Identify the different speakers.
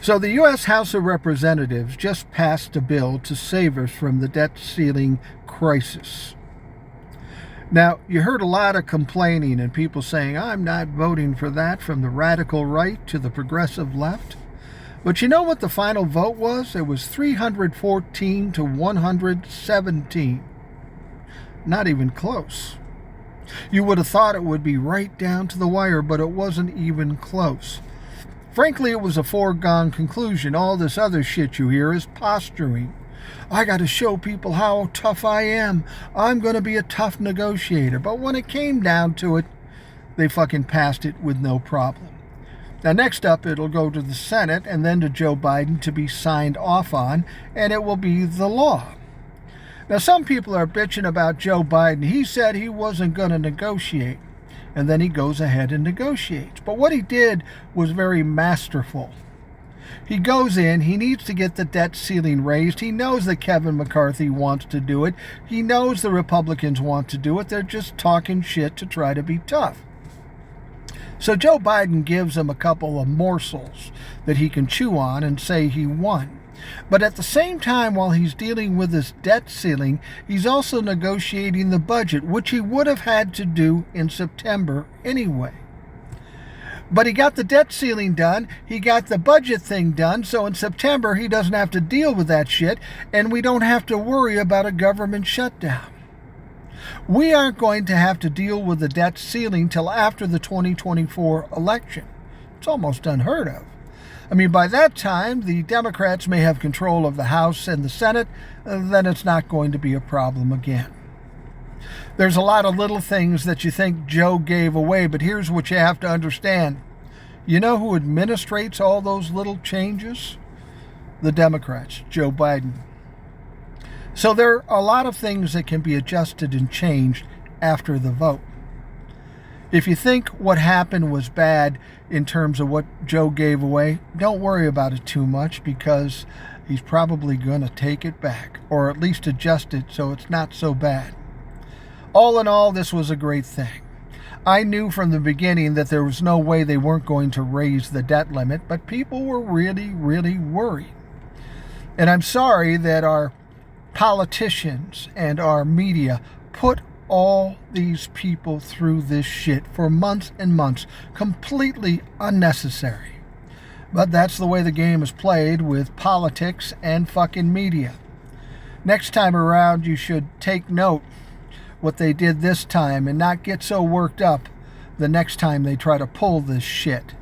Speaker 1: So the U.S. House of Representatives just passed a bill to save us from the debt ceiling crisis. Now, you heard a lot of complaining and people saying, I'm not voting for that, from the radical right to the progressive left. But you know what the final vote was? It was 314 to 117. Not even close. You would have thought it would be right down to the wire, but it wasn't even close. Frankly, it was a foregone conclusion. All this other shit you hear is posturing. I got to show people how tough I am. I'm going to be a tough negotiator. But when it came down to it, they fucking passed it with no problem. Now, next up, it'll go to the Senate and then to Joe Biden to be signed off on, and it will be the law. Now, some people are bitching about Joe Biden. He said he wasn't going to negotiate, and then he goes ahead and negotiates. But what he did was very masterful. He goes in, he needs to get the debt ceiling raised. He knows that Kevin McCarthy wants to do it. He knows the Republicans want to do it. They're just talking shit to try to be tough. So Joe Biden gives him a couple of morsels that he can chew on and say he won. But at the same time, while he's dealing with this debt ceiling, he's also negotiating the budget, which he would have had to do in September anyway. But he got the debt ceiling done, he got the budget thing done, so in September he doesn't have to deal with that shit, and we don't have to worry about a government shutdown. We aren't going to have to deal with the debt ceiling till after the 2024 election. It's almost unheard of. I mean, by that time, the Democrats may have control of the House and the Senate, then it's not going to be a problem again. There's a lot of little things that you think Joe gave away, but here's what you have to understand. You know who administrates all those little changes? The Democrats, Joe Biden. So there are a lot of things that can be adjusted and changed after the vote. If you think what happened was bad in terms of what Joe gave away, don't worry about it too much, because he's probably going to take it back, or at least adjust it so it's not so bad. All in all, this was a great thing. I knew from the beginning that there was no way they weren't going to raise the debt limit, but people were really, really worried. And I'm sorry that our politicians and our media put all these people through this shit for months and months, completely unnecessary. But that's the way the game is played with politics and fucking media. Next time around, you should take note what they did this time and not get so worked up the next time they try to pull this shit.